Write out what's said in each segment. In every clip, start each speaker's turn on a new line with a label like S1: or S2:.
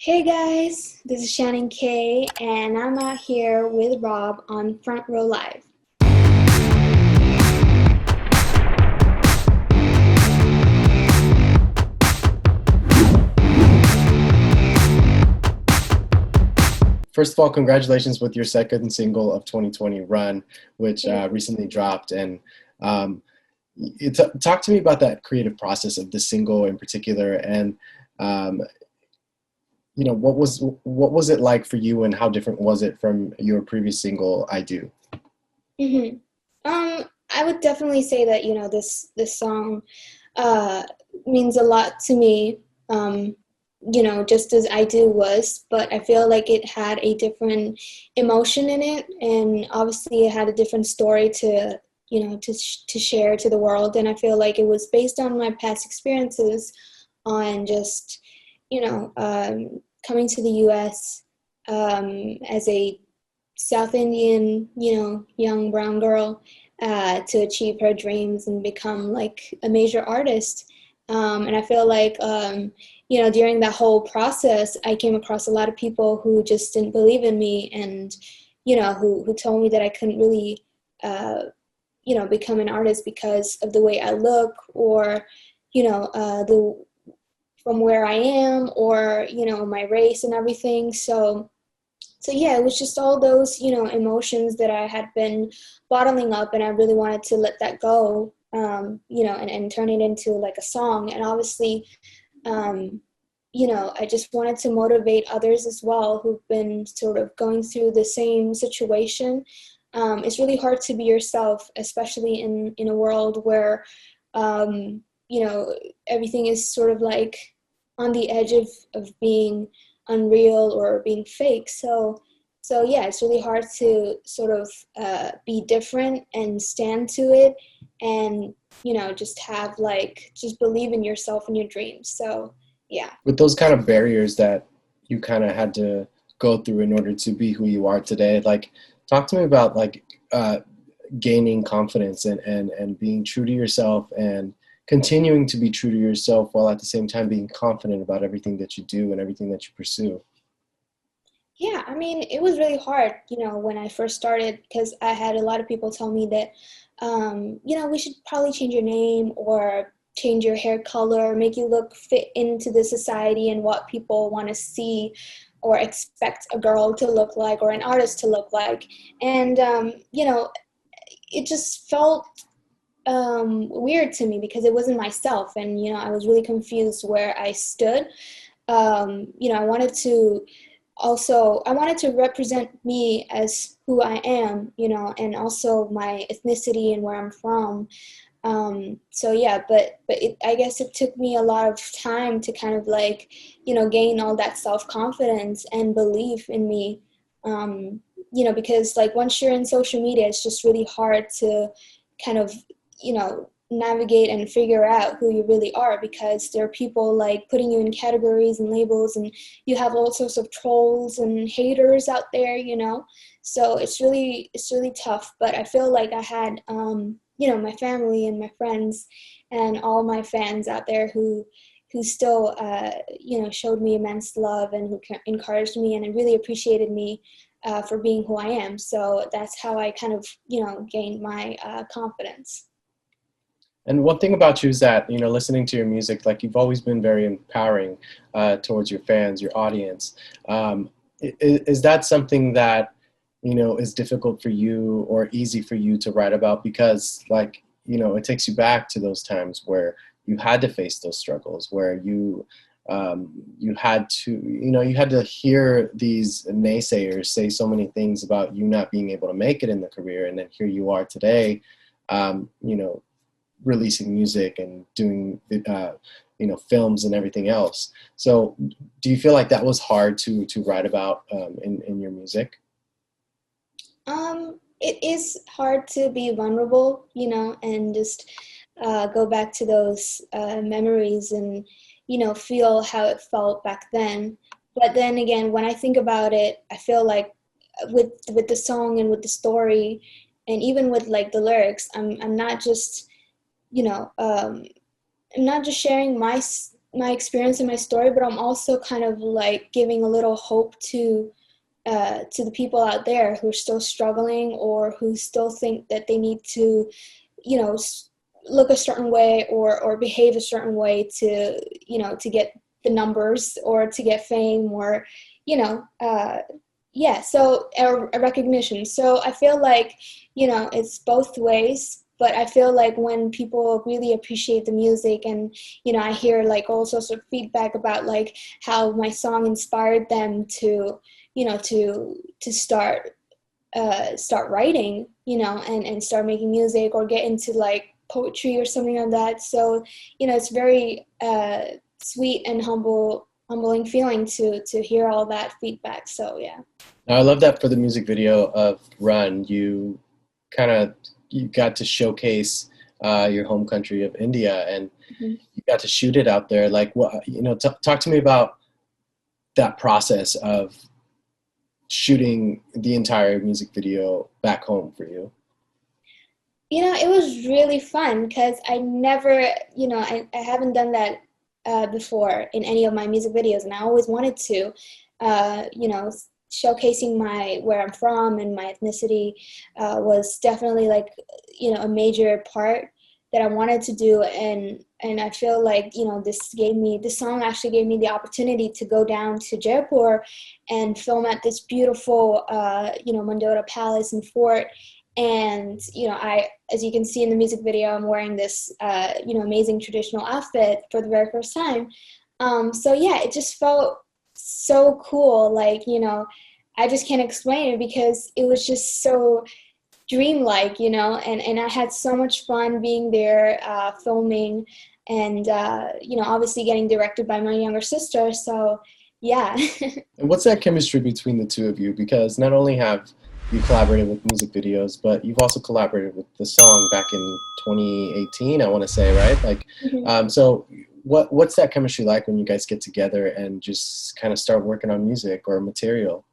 S1: Hey guys, this is Shannon K, and I'm out here with Rob on Front Row Live.
S2: First of all, congratulations with your second single of 2020, Run, which recently dropped. And talk to me about that creative process of the single in particular, and um, what was it like for you, and how different was it from your previous single, I Do?
S1: hmm I would definitely say that this song uh, means a lot to me. Just as I Do was, but I feel like it had a different emotion in it, and obviously it had a different story to to share to the world. And I feel like it was based on my past experiences on just coming to the U.S. As a South Indian, young brown girl, to achieve her dreams and become like a major artist. And I feel like, during that whole process, I came across a lot of people who just didn't believe in me, and, who told me that I couldn't really, become an artist because of the way I look, or, the from where I am, or, my race and everything. So yeah, it was just all those, emotions that I had been bottling up, and I really wanted to let that go, and turn it into like a song. And obviously, I just wanted to motivate others as well who've been sort of going through the same situation. It's really hard to be yourself, especially in a world where, everything is sort of like on the edge of being unreal or being fake. So yeah, it's really hard to sort of be different and stand to it, and just believe in yourself and your dreams. So yeah.
S2: With those kind of barriers that you kind of had to go through in order to be who you are today, like, talk to me about like gaining confidence and being true to yourself, and continuing to be true to yourself while at the same time being confident about everything that you do and everything that you pursue.
S1: Yeah, I mean, it was really hard, when I first started, because I had a lot of people tell me that, we should probably change your name or change your hair color, make you look fit into the society and what people want to see or expect a girl to look like or an artist to look like. And, it just felt weird to me because it wasn't myself. And, I was really confused where I stood. I wanted to represent me as who I am, and also my ethnicity and where I'm from. So yeah, but I guess it took me a lot of time to kind of like, gain all that self-confidence and belief in me. Because like once you're in social media, it's just really hard to kind of, navigate and figure out who you really are, because there are people like putting you in categories and labels, and you have all sorts of trolls and haters out there. So it's really tough. But I feel like I had my family and my friends and all my fans out there who still showed me immense love, and who encouraged me and really appreciated me for being who I am. So that's how I kind of gained my confidence.
S2: And one thing about you is that, listening to your music, like, you've always been very empowering towards your fans, your audience. Is that something that, is difficult for you or easy for you to write about? Because, like, it takes you back to those times where you had to face those struggles, where you had to, you had to hear these naysayers say so many things about you not being able to make it in the career. And then here you are today, you know, releasing music and doing films and everything else. So do you feel like that was hard to write about in your music?
S1: It is hard to be vulnerable, and just go back to those memories, and feel how it felt back then. But then again, when I think about it, I feel like with the song and with the story, and even with like the lyrics, I'm not just you know um, I'm not just sharing my experience and my story, but I'm also kind of like giving a little hope to the people out there who are still struggling or who still think that they need to, you know, look a certain way or behave a certain way to, you know, to get the numbers or to get fame or, you know, yeah, so a recognition. So I feel like, you know, it's both ways, but I feel like when people really appreciate the music and, you know, I hear like all sorts of feedback about like how my song inspired them to, you know, to start writing, you know, and start making music or get into like poetry or something like that. So, you know, it's very sweet and humbling feeling to hear all that feedback. So yeah.
S2: Now, I love that for the music video of Run, you kind of you got to showcase your home country of India, and
S1: Mhm.
S2: you got to shoot it out there. Like, what talk to me about that process of shooting the entire music video back home for you.
S1: You know, it was really fun because I never, you know, I haven't done that before in any of my music videos, and I always wanted to, you know, showcasing my where I'm from and my ethnicity was definitely like, you know, a major part that I wanted to do, and I feel like, you know, this song actually gave me the opportunity to go down to Jaipur and film at this beautiful, you know, Mandora Palace and Fort. And you know, as you can see in the music video, I'm wearing this you know, amazing traditional outfit for the very first time. So yeah, it just felt so cool. Like, you know, I just can't explain it because it was just so dreamlike, you know, and I had so much fun being there, filming, and you know, obviously getting directed by my younger sister. So yeah.
S2: And what's that chemistry between the two of you? Because not only have you collaborated with music videos, but you've also collaborated with the song back in 2018, I want to say, right? Like, so what's that chemistry like when you guys get together and just kind of start working on music or material?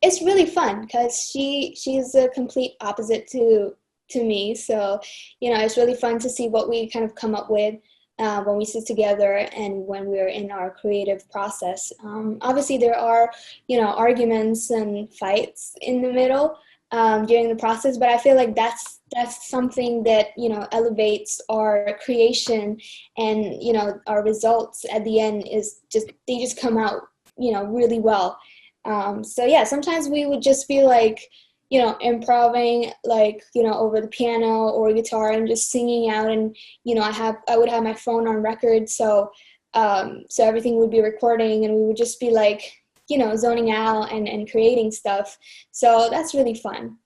S1: It's really fun because she's a complete opposite to me. So, you know, it's really fun to see what we kind of come up with when we sit together and when we're in our creative process. Obviously, there are, you know, arguments and fights in the middle during the process, but I feel like that's something that, you know, elevates our creation, and you know, our results at the end is just they just come out, you know, really well. So yeah, sometimes we would just be like, you know, improving like, you know, over the piano or guitar and just singing out. And, you know, I would have my phone on record. So, so everything would be recording and we would just be like, you know, zoning out and creating stuff. So that's really fun.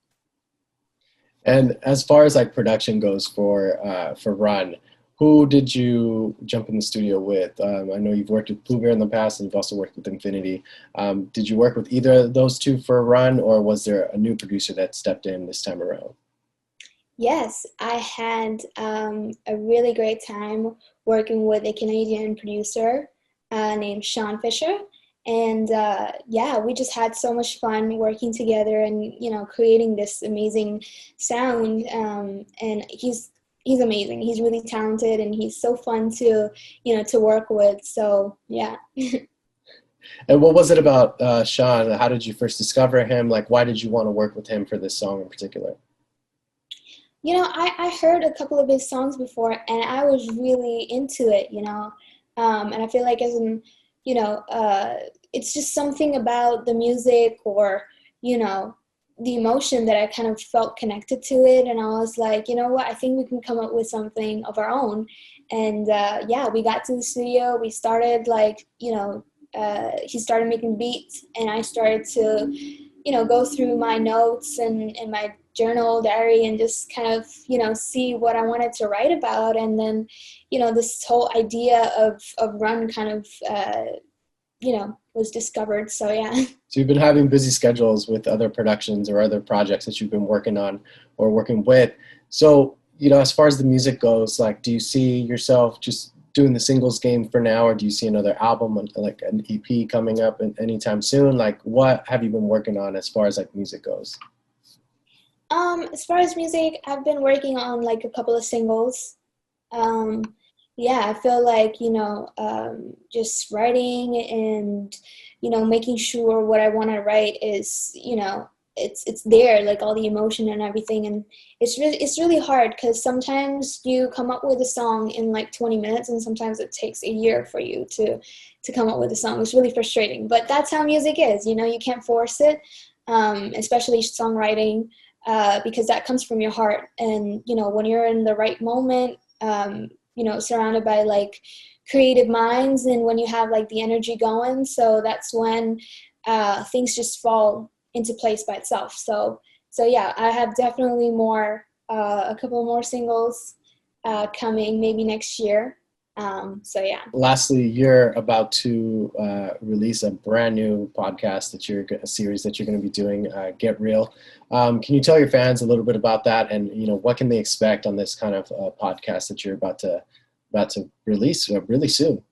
S2: And as far as like production goes for Run, who did you jump in the studio with? I know you've worked with Pooh Bear in the past, and you've also worked with Infinity. Did you work with either of those two for Run, or was there a new producer that stepped in this time around?
S1: Yes, I had a really great time working with a Canadian producer named Sean Fisher. And yeah, we just had so much fun working together and, you know, creating this amazing sound. And he's amazing. He's really talented and he's so fun to, you know, to work with. So yeah.
S2: And what was it about Sean? How did you first discover him? Like, why did you want to work with him for this song in particular?
S1: You know, I heard a couple of his songs before and I was really into it, you know. And I feel like as an, you know, it's just something about the music or, you know, the emotion that I kind of felt connected to it. And I was like, you know what, I think we can come up with something of our own. And yeah, we got to the studio, we started like, you know, he started making beats and I started to, you know, go through my notes and my journal diary and just kind of, you know, see what I wanted to write about. And then, you know, this whole idea of Run kind of, you know, was discovered. So yeah.
S2: So you've been having busy schedules with other productions or other projects that you've been working on or working with. So, as far as the music goes, like, do you see yourself just doing the singles game for now, or do you see another album, like an EP coming up anytime soon? Like, what have you been working on as far as like music goes?
S1: As far as music, I've been working on like a couple of singles. Um, Yeah, I feel like, just writing and, making sure what I want to write is, it's there, like all the emotion and everything. And it's really hard because sometimes you come up with a song in like 20 minutes and sometimes it takes a year for you to come up with a song. It's really frustrating, but that's how music is, you can't force it, especially songwriting, because that comes from your heart. And, when you're in the right moment, surrounded by like creative minds and when you have like the energy going. So that's when things just fall into place by itself. So yeah, I have definitely a couple more singles coming maybe next year. So yeah.
S2: Lastly, you're about to release a brand new podcast a series that you're going to be doing, Get Real. Can you tell your fans a little bit about that, and what can they expect on this kind of podcast that you're about to release really soon?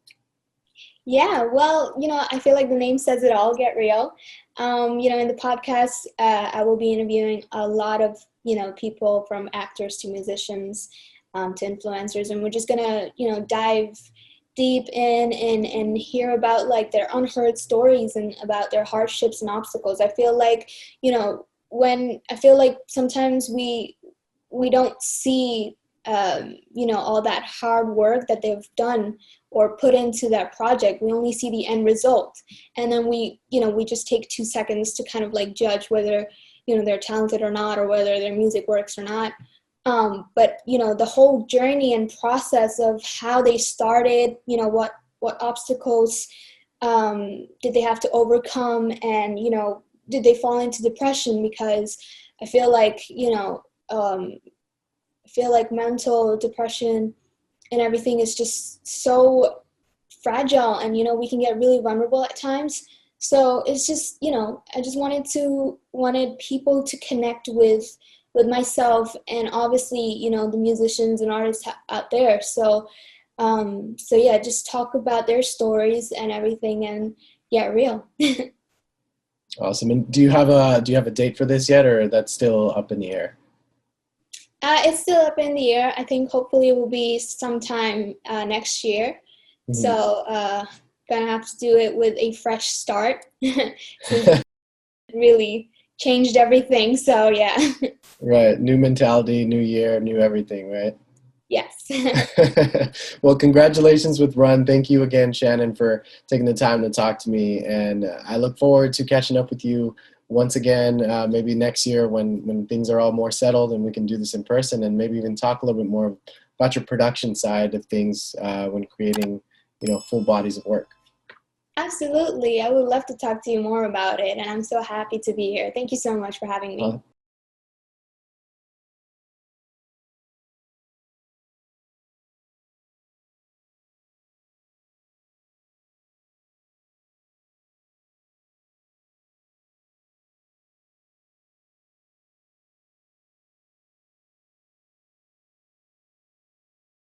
S1: Yeah, well, I feel like the name says it all, Get Real. In the podcast, I will be interviewing a lot of, people from actors to musicians, to influencers, and we're just gonna, dive deep in and hear about like their unheard stories and about their hardships and obstacles. I feel like, when I feel like sometimes we don't see, all that hard work that they've done or put into that project. We only see the end result, and then we just take 2 seconds to kind of like judge whether they're talented or not, or whether their music works or not. But the whole journey and process of how they started, what obstacles did they have to overcome, and did they fall into depression? Because I feel like mental depression and everything is just so fragile, and we can get really vulnerable at times. So it's just, I just wanted people to connect with myself, and obviously, the musicians and artists out there. So yeah, just talk about their stories and everything, and get real.
S2: Awesome. And do you have a date for this yet, or that's still up in the air?
S1: It's still up in the air. I think hopefully it will be sometime next year.
S2: Mhm.
S1: So gonna have to do it with a fresh start since it really changed everything. So yeah.
S2: Right. New mentality, new year, new everything, right?
S1: Yes.
S2: Well, congratulations with Run. Thank you again, Shannon, for taking the time to talk to me. And I look forward to catching up with you once again, maybe next year when things are all more settled and we can do this in person, and maybe even talk a little bit more about your production side of things when creating, full bodies of work.
S1: Absolutely. I would love to talk to you more about it, and I'm so happy to be here. Thank you so much for having
S2: Uh,
S1: me.